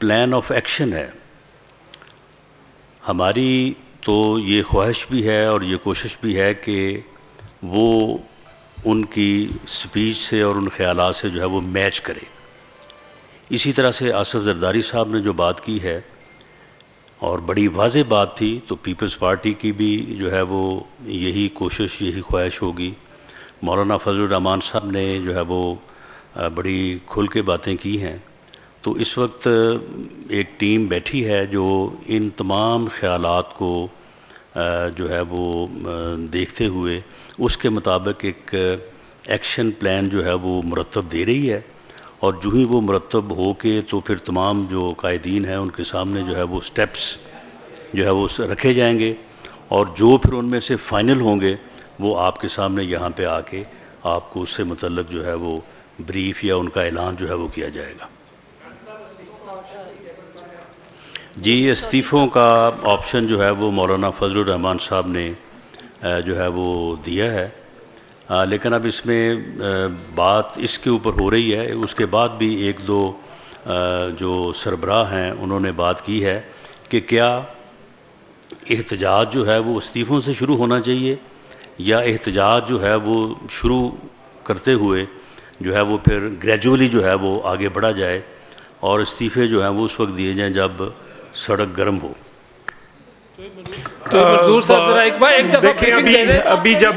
Plan of action ہے. ہماری تو یہ خواہش بھی ہے اور یہ کوشش بھی ہے کہ وہ ان کی سپیچ سے اور ان خیالات سے جو ہے وہ میچ کرے. اسی طرح سے آصف زرداری صاحب نے جو بات کی ہے اور بڑی واضح بات تھی، تو پیپلز پارٹی کی بھی جو ہے وہ یہی کوشش، یہی خواہش ہوگی. مولانا فضل الرحمان صاحب نے جو ہے وہ بڑی کھل کے باتیں کی ہیں. تو اس وقت ایک ٹیم بیٹھی ہے جو ان تمام خیالات کو جو ہے وہ دیکھتے ہوئے اس کے مطابق ایک ایکشن پلان جو ہے وہ مرتب دے رہی ہے. اور جو ہی وہ مرتب ہو کے تو پھر تمام جو قائدین ہیں ان کے سامنے جو ہے وہ سٹیپس جو ہے وہ رکھے جائیں گے، اور جو پھر ان میں سے فائنل ہوں گے وہ آپ کے سامنے یہاں پہ آ کے آپ کو اس سے متعلق جو ہے وہ بریف یا ان کا اعلان جو ہے وہ کیا جائے گا. جی، استعفوں کا آپشن جو ہے وہ مولانا فضل الرحمان صاحب نے جو ہے وہ دیا ہے. لیکن اب اس میں بات اس کے اوپر ہو رہی ہے، اس کے بعد بھی ایک دو جو سربراہ ہیں انہوں نے بات کی ہے کہ کیا احتجاج جو ہے وہ استعفوں سے شروع ہونا چاہیے، یا احتجاج جو ہے وہ شروع کرتے ہوئے جو ہے وہ پھر گریجولی جو ہے وہ آگے بڑھا جائے اور استعفے جو ہیں وہ اس وقت دیے جائیں جب سڑک گرم ہو. دیکھیں ابھی جب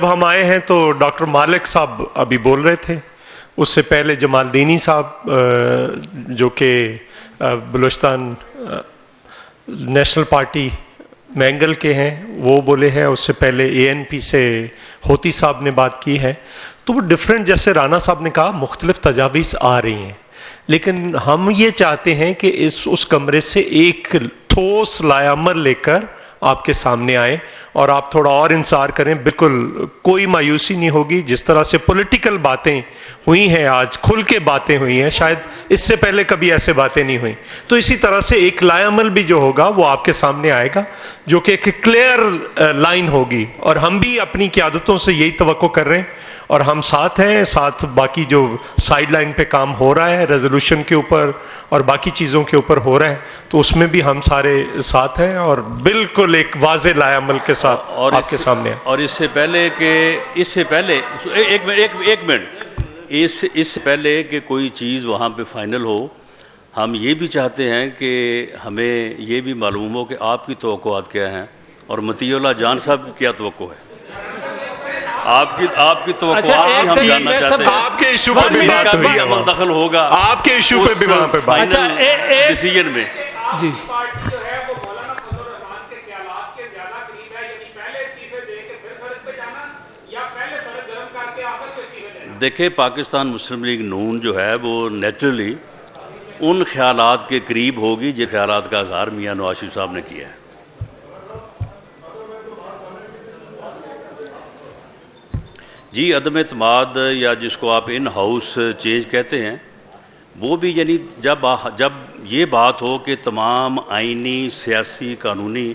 ہم آئے ہیں تو ڈاکٹر مالک صاحب ابھی بول رہے تھے. اس سے پہلے جمال دینی صاحب جو کہ بلوچستان نیشنل پارٹی مینگل کے ہیں وہ بولے ہیں. اس سے پہلے ANP سے ہوتی صاحب نے بات کی ہے. تو وہ ڈیفرنٹ، جیسے رانا صاحب نے کہا، مختلف تجاویز آ رہی ہیں، لیکن ہم یہ چاہتے ہیں کہ اس کمرے سے ایک ٹھوس لائحہ عمل لے کر آپ کے سامنے آئیں اور آپ تھوڑا اور انتظار کریں. بالکل کوئی مایوسی نہیں ہوگی. جس طرح سے پولیٹیکل باتیں ہوئی ہیں، آج کھل کے باتیں ہوئی ہیں، شاید اس سے پہلے کبھی ایسے باتیں نہیں ہوئیں. تو اسی طرح سے ایک لائحہ عمل بھی جو ہوگا وہ آپ کے سامنے آئے گا، جو کہ ایک کلیئر لائن ہوگی. اور ہم بھی اپنی قیادتوں سے یہی توقع کر رہے ہیں، اور ہم ساتھ ہیں. ساتھ باقی جو سائیڈ لائن پہ کام ہو رہا ہے ریزولوشن کے اوپر اور باقی چیزوں کے اوپر ہو رہا ہے، تو اس میں بھی ہم سارے ساتھ ہیں اور بالکل ایک واضح لائحہ عمل کے ساتھ آپ کے سامنے ہیں. اور اس سے پہلے اس سے پہلے کہ کوئی چیز وہاں پہ فائنل ہو، ہم یہ بھی چاہتے ہیں کہ ہمیں یہ بھی معلوم ہو کہ آپ کی توقعات کیا ہیں اور مطیع اللہ جان صاحب کی کیا توقع ہے. آپ کی توقعات بھی ہم جاننا چاہتے ہیں. آپ کے ایشو پہ بھی بات ہوئی ہے، دخل ہوگا آپ کے ایشو پہ بھی وہاں پہ بات ڈیسیجن میں. جی، دیکھیں، پاکستان مسلم لیگ نون جو ہے وہ نیچرلی ان خیالات کے قریب ہوگی جو خیالات کا اظہار میاں نواز شریف صاحب نے کیا ہے. جی، عدم اعتماد یا جس کو آپ ان ہاؤس چینج کہتے ہیں، وہ بھی یعنی جب یہ بات ہو کہ تمام آئینی، سیاسی، قانونی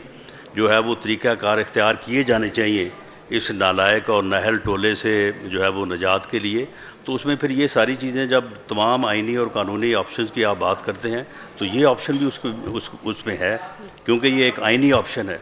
جو ہے وہ طریقہ کار اختیار کیے جانے چاہیے اس نالائق اور نااہل ٹولے سے جو ہے وہ نجات کے لیے، تو اس میں پھر یہ ساری چیزیں جب تمام آئینی اور قانونی آپشنز کی آپ بات کرتے ہیں تو یہ آپشن بھی اس میں ہے، کیونکہ یہ ایک آئینی آپشن ہے.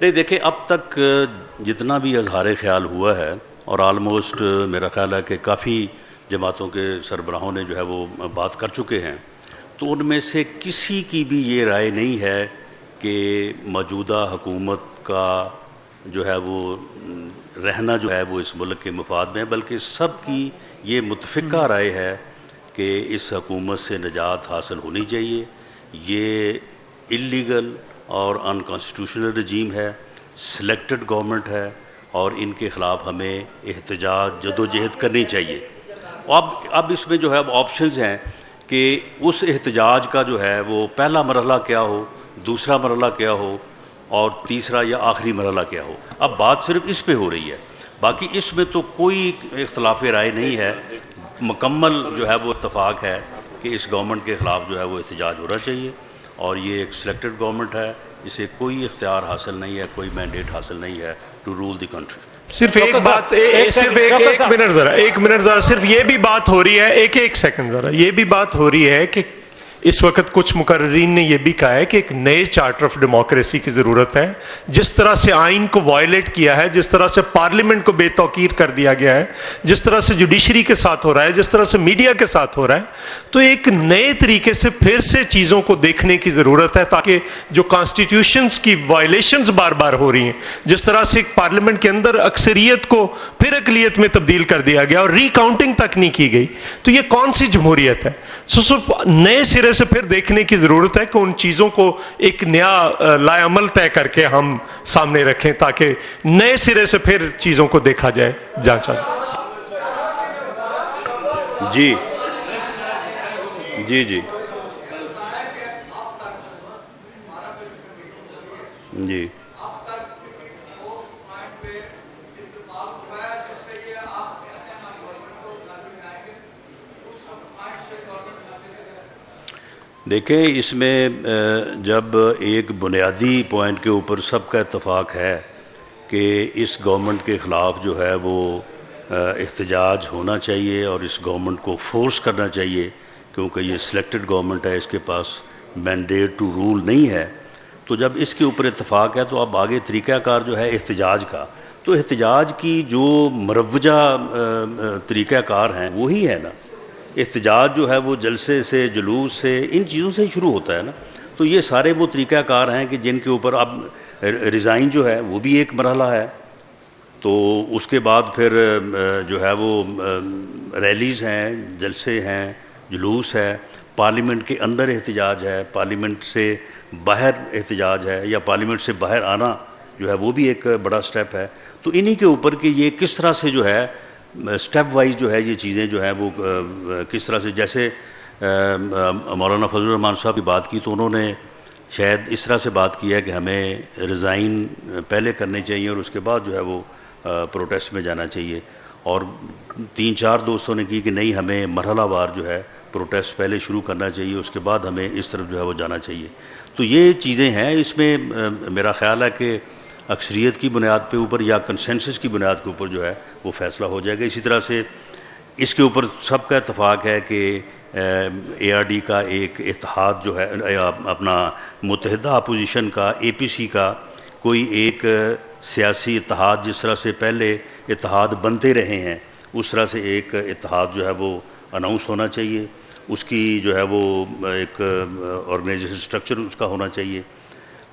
نہیں، دیکھیں، اب تک جتنا بھی اظہار خیال ہوا ہے اور آلموسٹ میرا خیال ہے کہ کافی جماعتوں کے سربراہوں نے جو ہے وہ بات کر چکے ہیں، تو ان میں سے کسی کی بھی یہ رائے نہیں ہے کہ موجودہ حکومت کا جو ہے وہ رہنا جو ہے وہ اس ملک کے مفاد میں ہے، بلکہ سب کی یہ متفقہ رائے ہے کہ اس حکومت سے نجات حاصل ہونی چاہیے. یہ اللیگل اور انکانسٹیٹیوشنل رجیم ہے، سلیکٹڈ گورنمنٹ ہے، اور ان کے خلاف ہمیں احتجاج، جدوجہد کرنی چاہیے. اب اس میں جو ہے آپشنز ہیں کہ اس احتجاج کا جو ہے وہ پہلا مرحلہ کیا ہو، دوسرا مرحلہ کیا ہو، اور تیسرا یا آخری مرحلہ کیا ہو. اب بات صرف اس پہ ہو رہی ہے، باقی اس میں تو کوئی اختلاف رائے نہیں ہے. مکمل جو ہے وہ اتفاق ہے کہ اس گورنمنٹ کے خلاف جو ہے وہ احتجاج ہونا چاہیے، اور یہ ایک سلیکٹڈ گورنمنٹ ہے، اسے کوئی اختیار حاصل نہیں ہے، کوئی مینڈیٹ حاصل نہیں ہے ٹو رول دی کنٹری۔ صرف ایک بات، صرف ایک منٹ ذرا صرف یہ بھی بات ہو رہی ہے، ایک سیکنڈ ذرا، یہ بھی بات ہو رہی ہے کہ اس وقت کچھ مقررین نے یہ بھی کہا ہے کہ ایک نئے چارٹر آف ڈیموکریسی کی ضرورت ہے۔ جس طرح سے آئین کو وائلیٹ کیا ہے، جس طرح سے پارلیمنٹ کو بے توقیر کر دیا گیا ہے، جس طرح سے جوڈیشری کے ساتھ ہو رہا ہے، جس طرح سے میڈیا کے ساتھ ہو رہا ہے، تو ایک نئے طریقے سے پھر سے چیزوں کو دیکھنے کی ضرورت ہے، تاکہ جو کانسٹیٹیوشنز کی وائلیشنز بار بار ہو رہی ہیں، جس طرح سے ایک پارلیمنٹ کے اندر اکثریت کو پھر اقلیت میں تبدیل کر دیا گیا اور ری کاؤنٹنگ تک نہیں کی گئی، تو یہ کون سی جمہوریت ہے؟ نئے سرے سے پھر دیکھنے کی ضرورت ہے کہ ان چیزوں کو ایک نیا لائے عمل طے کر کے ہم سامنے رکھیں، تاکہ نئے سرے سے پھر چیزوں کو دیکھا جائے، جانچا جائے۔ جی جی جی جی دیکھیں، اس میں جب ایک بنیادی پوائنٹ کے اوپر سب کا اتفاق ہے کہ اس گورنمنٹ کے خلاف جو ہے وہ احتجاج ہونا چاہیے اور اس گورنمنٹ کو فورس کرنا چاہیے، کیونکہ یہ سلیکٹڈ گورنمنٹ ہے، اس کے پاس مینڈیٹ ٹو رول نہیں ہے، تو جب اس کے اوپر اتفاق ہے تو اب آگے طریقہ کار جو ہے احتجاج کا، تو احتجاج کی جو مروجہ طریقہ کار ہیں وہی ہے نا۔ احتجاج جو ہے وہ جلسے سے، جلوس سے، ان چیزوں سے شروع ہوتا ہے نا، تو یہ سارے وہ طریقہ کار ہیں کہ جن کے اوپر اب ریزائن جو ہے وہ بھی ایک مرحلہ ہے، تو اس کے بعد پھر جو ہے وہ ریلیز ہیں، جلسے ہیں، جلوس ہے، پارلیمنٹ کے اندر احتجاج ہے، پارلیمنٹ سے باہر احتجاج ہے، یا پارلیمنٹ سے باہر آنا جو ہے وہ بھی ایک بڑا سٹیپ ہے۔ تو انہی کے اوپر کہ یہ کس طرح سے جو ہے سٹیپ وائز جو ہے یہ چیزیں جو ہیں وہ کس طرح سے، جیسے مولانا فضل الرحمان صاحب کی بات کی تو انہوں نے شاید اس طرح سے بات کی ہے کہ ہمیں ریزائن پہلے کرنے چاہیے اور اس کے بعد جو ہے وہ پروٹیسٹ میں جانا چاہیے، اور 3-4 دوستوں نے کی کہ نہیں، ہمیں مرحلہ وار جو ہے پروٹیسٹ پہلے شروع کرنا چاہیے، اس کے بعد ہمیں اس طرف جو ہے وہ جانا چاہیے۔ تو یہ چیزیں ہیں، اس میں میرا خیال ہے کہ اکثریت کی بنیاد پہ اوپر یا کنسنسس کی بنیاد کے اوپر جو ہے وہ فیصلہ ہو جائے گا۔ اسی طرح سے اس کے اوپر سب کا اتفاق ہے کہ اے آر ڈی کا ایک اتحاد جو ہے، اپنا متحدہ اپوزیشن کا، اے پی سی کا کوئی ایک سیاسی اتحاد، جس طرح سے پہلے اتحاد بنتے رہے ہیں اس طرح سے ایک اتحاد جو ہے وہ اناؤنس ہونا چاہیے، اس کی جو ہے وہ ایک آرگنائزیشن سٹرکچر اس کا ہونا چاہیے،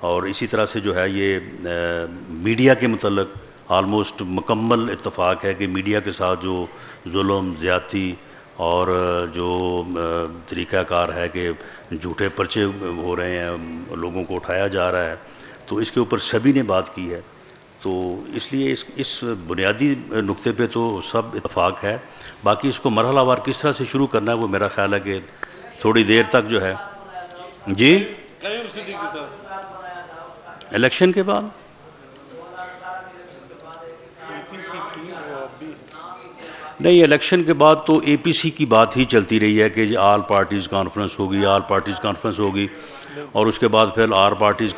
اور اسی طرح سے جو ہے یہ میڈیا کے متعلق آلموسٹ مکمل اتفاق ہے کہ میڈیا کے ساتھ جو ظلم، زیادتی اور جو طریقہ کار ہے کہ جھوٹے پرچے ہو رہے ہیں، لوگوں کو اٹھایا جا رہا ہے، تو اس کے اوپر سبھی نے بات کی ہے۔ تو اس لیے اس بنیادی نقطے پہ تو سب اتفاق ہے، باقی اس کو مرحلہ وار کس طرح سے شروع کرنا ہے وہ میرا خیال ہے کہ تھوڑی دیر تک جو ہے۔ جی، الیکشن کے بعد نہیں، الیکشن کے بعد تو اے پی سی کی بات ہی چلتی رہی ہے کہ آل پارٹیز کانفرنس ہوگی، آل پارٹیز کانفرنس ہوگی، اور اس کے بعد پھر آر پارٹیز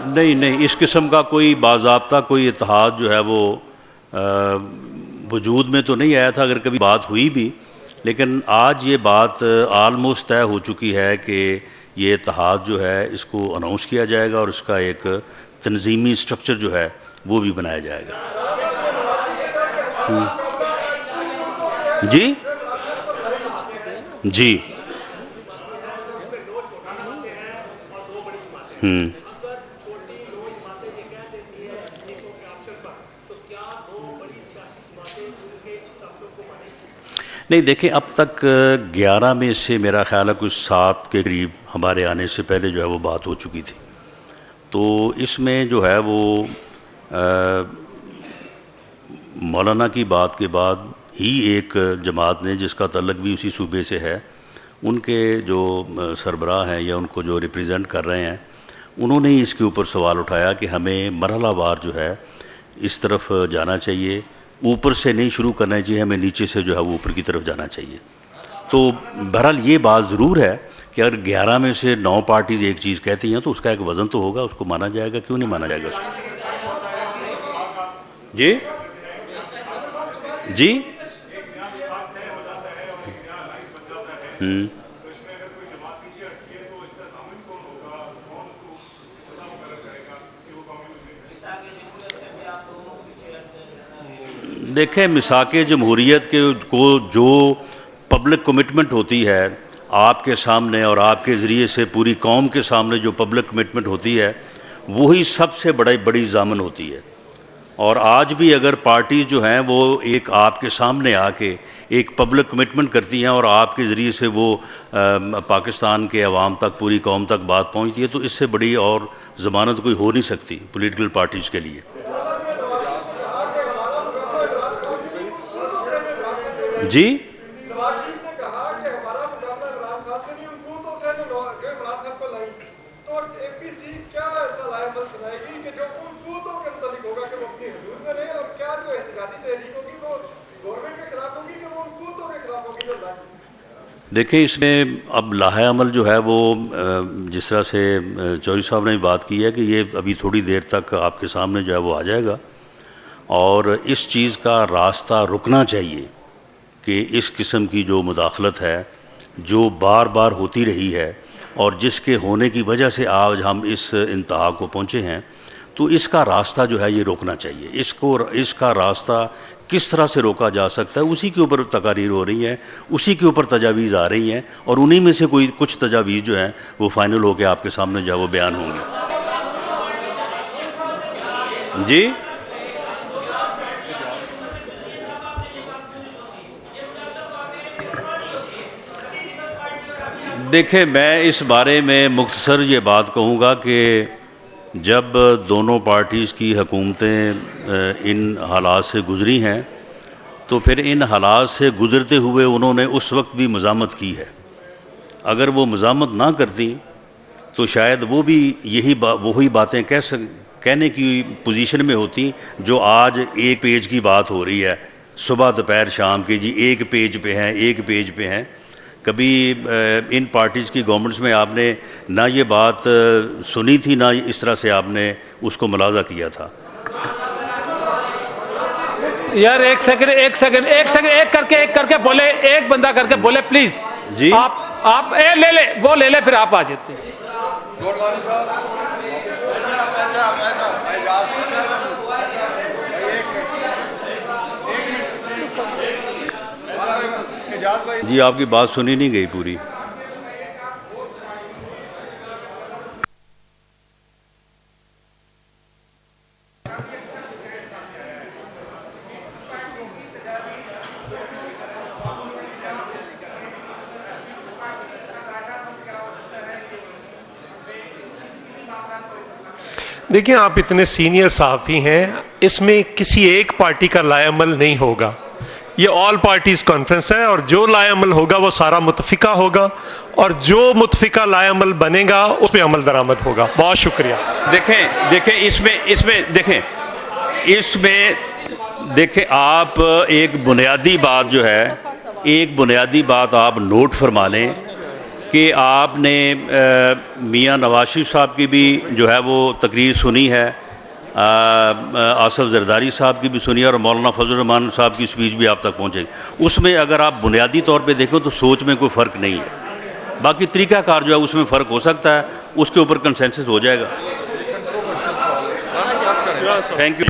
نہیں، اس قسم کا کوئی باضابطہ کوئی اتحاد جو ہے وہ وجود میں تو نہیں آیا تھا، اگر کبھی بات ہوئی بھی، لیکن آج یہ بات آلموسٹ طے ہو چکی ہے کہ یہ اتحاد جو ہے اس کو اناؤنس کیا جائے گا اور اس کا ایک تنظیمی سٹرکچر جو ہے وہ بھی بنایا جائے گا۔ جی جی نہیں، دیکھیں، اب تک 11 میں سے میرا خیال ہے کچھ 7 کے قریب ہمارے آنے سے پہلے جو ہے وہ بات ہو چکی تھی، تو اس میں جو ہے وہ مولانا کی بات کے بعد ہی ایک جماعت نے، جس کا تعلق بھی اسی صوبے سے ہے، ان کے جو سربراہ ہیں یا ان کو جو ریپریزنٹ کر رہے ہیں، انہوں نے اس کے اوپر سوال اٹھایا کہ ہمیں مرحلہ وار جو ہے اس طرف جانا چاہیے، اوپر سے نہیں شروع کرنا چاہیے، ہمیں نیچے سے جو ہے وہ اوپر کی طرف جانا چاہیے۔ تو بہرحال یہ بات ضرور ہے کہ اگر 11 میں سے 9 پارٹیز ایک چیز کہتی ہیں تو اس کا ایک وزن تو ہوگا، اس کو مانا جائے گا، کیوں نہیں مانا جائے گا اس کو؟ جی جی دیکھیں، میثاق جمہوریت کو جو پبلک کمٹمنٹ ہوتی ہے آپ کے سامنے اور آپ کے ذریعے سے پوری قوم کے سامنے جو پبلک کمٹمنٹ ہوتی ہے وہی سب سے بڑی ضامن ہوتی ہے۔ اور آج بھی اگر پارٹیز جو ہیں وہ ایک آپ کے سامنے آ کے ایک پبلک کمٹمنٹ کرتی ہیں اور آپ کے ذریعے سے وہ پاکستان کے عوام تک، پوری قوم تک بات پہنچتی ہے، تو اس سے بڑی اور ضمانت کوئی ہو نہیں سکتی پولیٹیکل پارٹیز کے لیے۔ جی دیکھیں، اس میں اب لاحہ عمل جو ہے وہ جس طرح سے چودھری صاحب نے بات کی ہے کہ یہ ابھی تھوڑی دیر تک آپ کے سامنے جو ہے وہ آ جائے گا، اور اس چیز کا راستہ رکنا چاہیے کہ اس قسم کی جو مداخلت ہے جو بار بار ہوتی رہی ہے اور جس کے ہونے کی وجہ سے آج ہم اس انتہا کو پہنچے ہیں، تو اس کا راستہ جو ہے یہ روکنا چاہیے۔ اس کا راستہ کس طرح سے روکا جا سکتا ہے، اسی کے اوپر تقاریر ہو رہی ہیں، اسی کے اوپر تجاویز آ رہی ہیں، اور انہی میں سے کچھ تجاویز جو ہیں وہ فائنل ہو کے آپ کے سامنے جو ہے وہ بیان ہوں گے۔ جی دیکھیں، میں اس بارے میں مختصر یہ بات کہوں گا کہ جب دونوں پارٹیز کی حکومتیں ان حالات سے گزری ہیں تو پھر ان حالات سے گزرتے ہوئے انہوں نے اس وقت بھی مزاحمت کی ہے۔ اگر وہ مزاحمت نہ کرتی تو شاید وہ بھی وہی باتیں کہنے کی پوزیشن میں ہوتی جو آج ایک پیج کی بات ہو رہی ہے، صبح دوپہر شام کی، جی ایک پیج پہ ہیں۔ کبھی ان پارٹیز کی گورنمنٹس میں آپ نے نہ یہ بات سنی تھی، نہ اس طرح سے آپ نے اس کو ملاحظہ کیا تھا۔ یار ایک سیکنڈ ایک کر کے بولے، ایک بندہ کر کے بولے پلیز۔ جی آپ لے لے پھر آپ آ جاتے ہیں۔ جی آپ کی بات سنی نہیں گئی پوری۔ دیکھیں، آپ اتنے سینئر صحافی ہیں، اس میں کسی ایک پارٹی کا لائے عمل نہیں ہوگا، یہ آل پارٹیز کانفرنس ہے، اور جو لائے عمل ہوگا وہ سارا متفقہ ہوگا، اور جو متفقہ لائے عمل بنے گا اس پہ عمل درآمد ہوگا۔ بہت شکریہ۔ دیکھیں اس میں آپ ایک بنیادی بات جو ہے، ایک بنیادی بات آپ نوٹ فرما لیں کہ آپ نے میاں نواز شریف صاحب کی بھی جو ہے وہ تقریر سنی ہے، آصف زرداری صاحب کی بھی سنی ہے، اور مولانا فضل الرحمان صاحب کی سپیچ بھی آپ تک پہنچے گی۔ اس میں اگر آپ بنیادی طور پہ دیکھیں تو سوچ میں کوئی فرق نہیں ہے، باقی طریقہ کار جو ہے اس میں فرق ہو سکتا ہے، اس کے اوپر کنسنسس ہو جائے گا۔ Thank you.